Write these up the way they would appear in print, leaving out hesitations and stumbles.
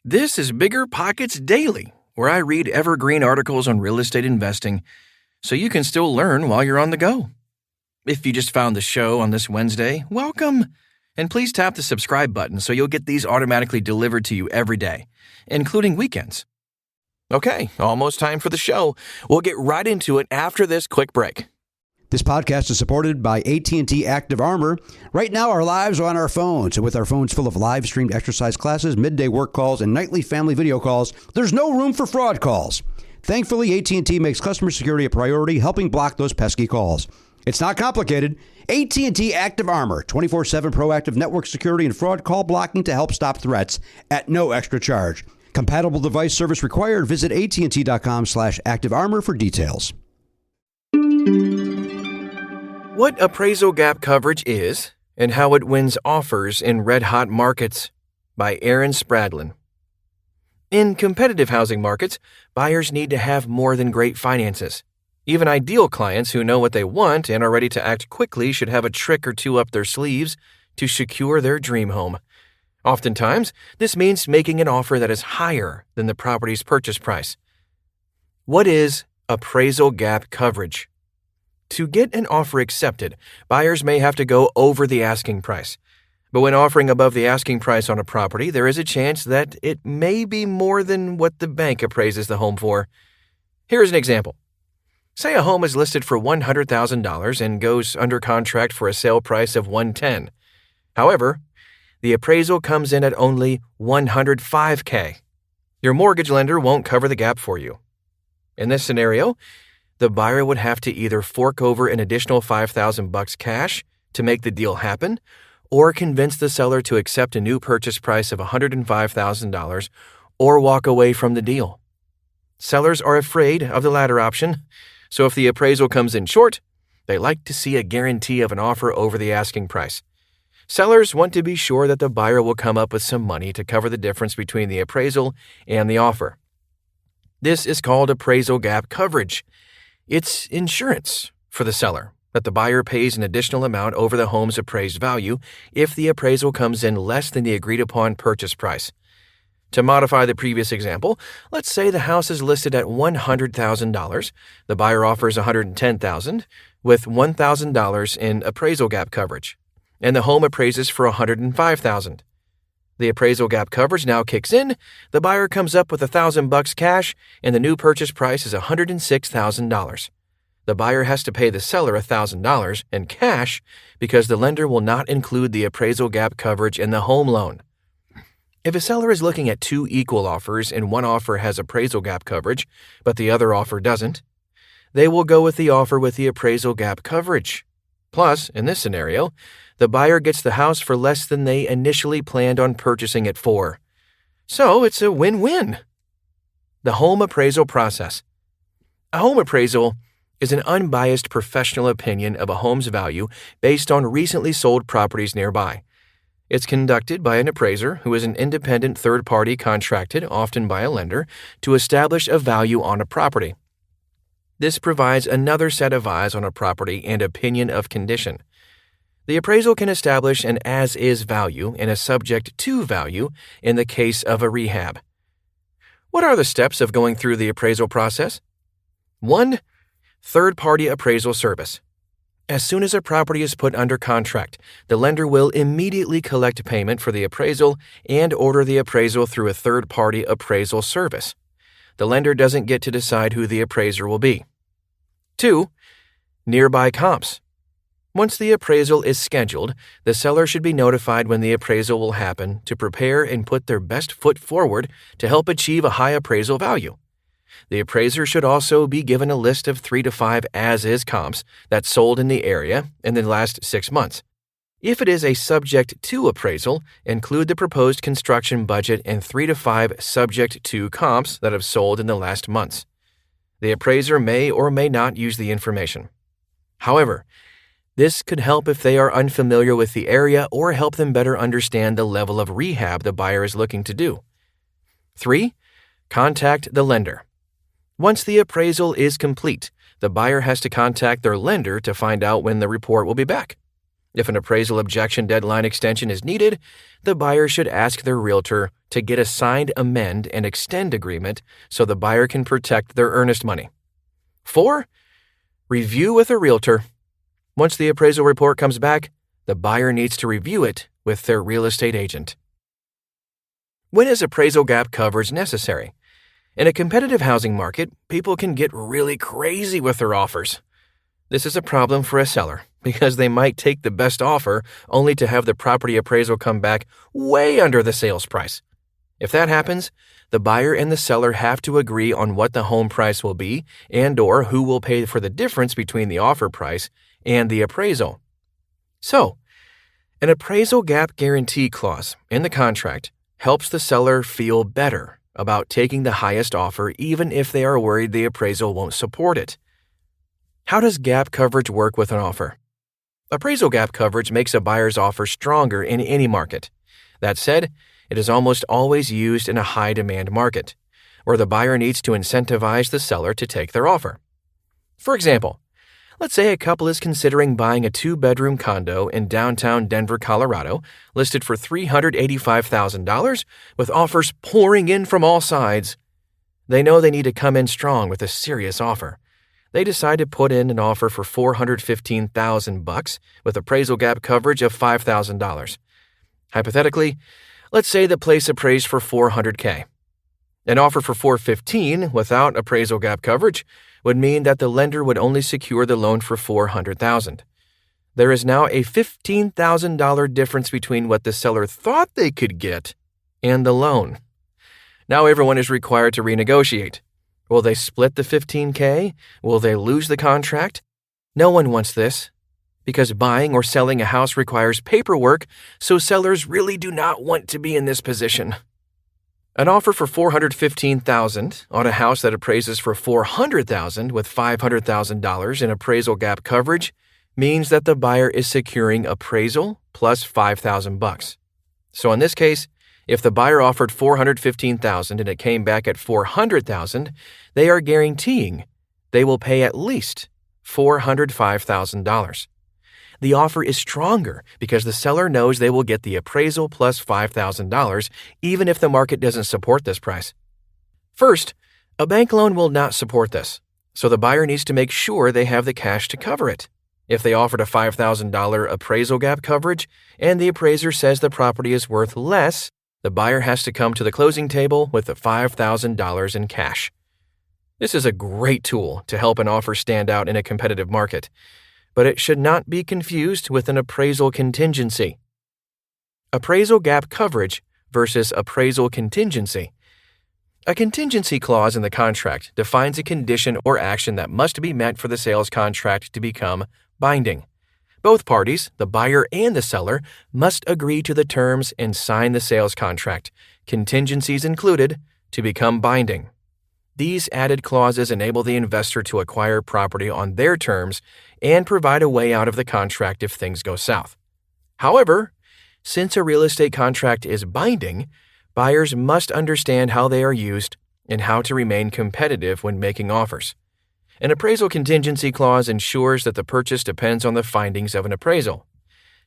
This is Bigger Pockets Daily, where I read evergreen articles on real estate investing so you can still learn while you're on the go. If you just found the show on this Wednesday, welcome. And please tap the subscribe button so you'll get these automatically delivered to you every day, including weekends. Okay, almost time for the show. We'll get right into it after this quick break. This podcast is supported by AT&T Active Armor. Right now, our lives are on our phones, and with our phones full of live-streamed exercise classes, midday work calls, and nightly family video calls, there's no room for fraud calls. Thankfully, AT&T makes customer security a priority, helping block those pesky calls. It's not complicated. AT&T Active Armor, 24/7 proactive network security and fraud call blocking to help stop threats at no extra charge. Compatible device service required. Visit AT&T.com/activearmor for details. What appraisal gap coverage is and how it wins offers in red-hot markets by Aaron Spradlin. In competitive housing markets, buyers need to have more than great finances. Even ideal clients who know what they want and are ready to act quickly should have a trick or two up their sleeves to secure their dream home. Oftentimes, this means making an offer that is higher than the property's purchase price. What is appraisal gap coverage? To get an offer accepted, buyers may have to go over the asking price. But when offering above the asking price on a property, there is a chance that it may be more than what the bank appraises the home for. Here's an example. Say a home is listed for $100,000 and goes under contract for a sale price of $110,000. However, the appraisal comes in at only $105,000. Your mortgage lender won't cover the gap for you. In this scenario, the buyer would have to either fork over an additional $5,000 cash to make the deal happen, or convince the seller to accept a new purchase price of $105,000 or walk away from the deal. Sellers are afraid of the latter option, so if the appraisal comes in short, they like to see a guarantee of an offer over the asking price. Sellers want to be sure that the buyer will come up with some money to cover the difference between the appraisal and the offer. This is called appraisal gap coverage. It's insurance for the seller that the buyer pays an additional amount over the home's appraised value if the appraisal comes in less than the agreed-upon purchase price. To modify the previous example, let's say the house is listed at $100,000. The buyer offers $110,000 with $1,000 in appraisal gap coverage, and the home appraises for $105,000. The appraisal gap coverage now kicks in, the buyer comes up with $1,000 cash, and the new purchase price is $106,000. The buyer has to pay the seller $1,000 in cash because the lender will not include the appraisal gap coverage in the home loan. If a seller is looking at two equal offers and one offer has appraisal gap coverage, but the other offer doesn't, they will go with the offer with the appraisal gap coverage. Plus, in this scenario, the buyer gets the house for less than they initially planned on purchasing it for. So it's a win-win. The home appraisal process. A home appraisal is an unbiased professional opinion of a home's value based on recently sold properties nearby. It's conducted by an appraiser who is an independent third party contracted, often by a lender, to establish a value on a property. This provides another set of eyes on a property and opinion of condition. The appraisal can establish an as-is value and a subject-to value in the case of a rehab. What are the steps of going through the appraisal process? 1. Third-party appraisal service. As soon as a property is put under contract, the lender will immediately collect payment for the appraisal and order the appraisal through a third-party appraisal service. The lender doesn't get to decide who the appraiser will be. 2. Nearby comps. Once the appraisal is scheduled, the seller should be notified when the appraisal will happen to prepare and put their best foot forward to help achieve a high appraisal value. The appraiser should also be given a list of 3 to 5 as-is comps that sold in the area in the last 6 months. If it is a subject-to appraisal, include the proposed construction budget and 3 to 5 subject-to comps that have sold in the last months. The appraiser may or may not use the information. However, this could help if they are unfamiliar with the area or help them better understand the level of rehab the buyer is looking to do. 3. Contact the lender. Once the appraisal is complete, the buyer has to contact their lender to find out when the report will be back. If an appraisal objection deadline extension is needed, the buyer should ask their realtor to get a signed amend and extend agreement so the buyer can protect their earnest money. 4. Review with a realtor. Once the appraisal report comes back, the buyer needs to review it with their real estate agent. When is appraisal gap coverage necessary? In a competitive housing market, people can get really crazy with their offers. This is a problem for a seller because they might take the best offer only to have the property appraisal come back way under the sales price. If that happens, the buyer and the seller have to agree on what the home price will be and/or who will pay for the difference between the offer price and the appraisal. So, an appraisal gap guarantee clause in the contract helps the seller feel better about taking the highest offer even if they are worried the appraisal won't support it. How does gap coverage work with an offer? Appraisal gap coverage makes a buyer's offer stronger in any market. That said, it is almost always used in a high-demand market, where the buyer needs to incentivize the seller to take their offer. For example, let's say a couple is considering buying a 2-bedroom condo in downtown Denver, Colorado, listed for $385,000, with offers pouring in from all sides. They know they need to come in strong with a serious offer. They decide to put in an offer for $415,000 with appraisal gap coverage of $5,000. Hypothetically, let's say the place appraised for $400K. An offer for $415,000 without appraisal gap coverage would mean that the lender would only secure the loan for $400,000. There is now a $15,000 difference between what the seller thought they could get and the loan. Now everyone is required to renegotiate. Will they split the $15K? Will they lose the contract? No one wants this, because buying or selling a house requires paperwork, so sellers really do not want to be in this position. An offer for $415,000 on a house that appraises for $400,000 with $500,000 in appraisal gap coverage means that the buyer is securing appraisal plus $5,000. So in this case, if the buyer offered $415,000 and it came back at $400,000, they are guaranteeing they will pay at least $405,000. The offer is stronger because the seller knows they will get the appraisal plus $5,000 even if the market doesn't support this price. First, a bank loan will not support this, so the buyer needs to make sure they have the cash to cover it. If they offered a $5,000 appraisal gap coverage and the appraiser says the property is worth less, the buyer has to come to the closing table with the $5,000 in cash. This is a great tool to help an offer stand out in a competitive market, but it should not be confused with an appraisal contingency. Appraisal gap coverage versus appraisal contingency. A contingency clause in the contract defines a condition or action that must be met for the sales contract to become binding. Both parties, the buyer and the seller, must agree to the terms and sign the sales contract, contingencies included, to become binding. These added clauses enable the investor to acquire property on their terms and provide a way out of the contract if things go south. However, since a real estate contract is binding, buyers must understand how they are used and how to remain competitive when making offers. An appraisal contingency clause ensures that the purchase depends on the findings of an appraisal.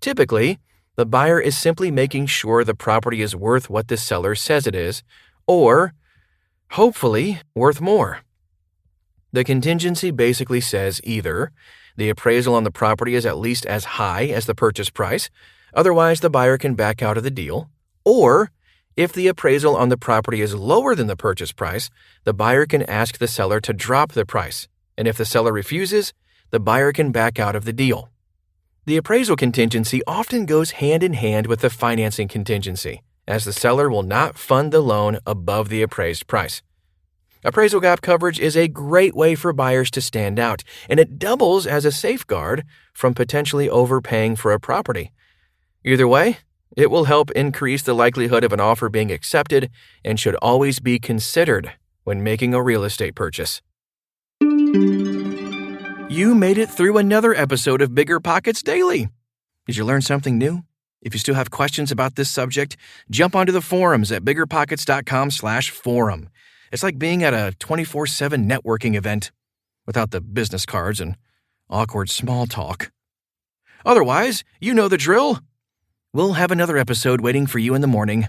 Typically, the buyer is simply making sure the property is worth what the seller says it is, or, hopefully, worth more. The contingency basically says either the appraisal on the property is at least as high as the purchase price, otherwise the buyer can back out of the deal, or if the appraisal on the property is lower than the purchase price, the buyer can ask the seller to drop the price, and if the seller refuses, the buyer can back out of the deal. The appraisal contingency often goes hand in hand with the financing contingency, as the seller will not fund the loan above the appraised price. Appraisal gap coverage is a great way for buyers to stand out, and it doubles as a safeguard from potentially overpaying for a property. Either way, it will help increase the likelihood of an offer being accepted and should always be considered when making a real estate purchase. You made it through another episode of Bigger Pockets Daily. Did you learn something new? If you still have questions about this subject, jump onto the forums at biggerpockets.com/forum. It's like being at a 24/7 networking event without the business cards and awkward small talk. Otherwise, you know the drill. We'll have another episode waiting for you in the morning.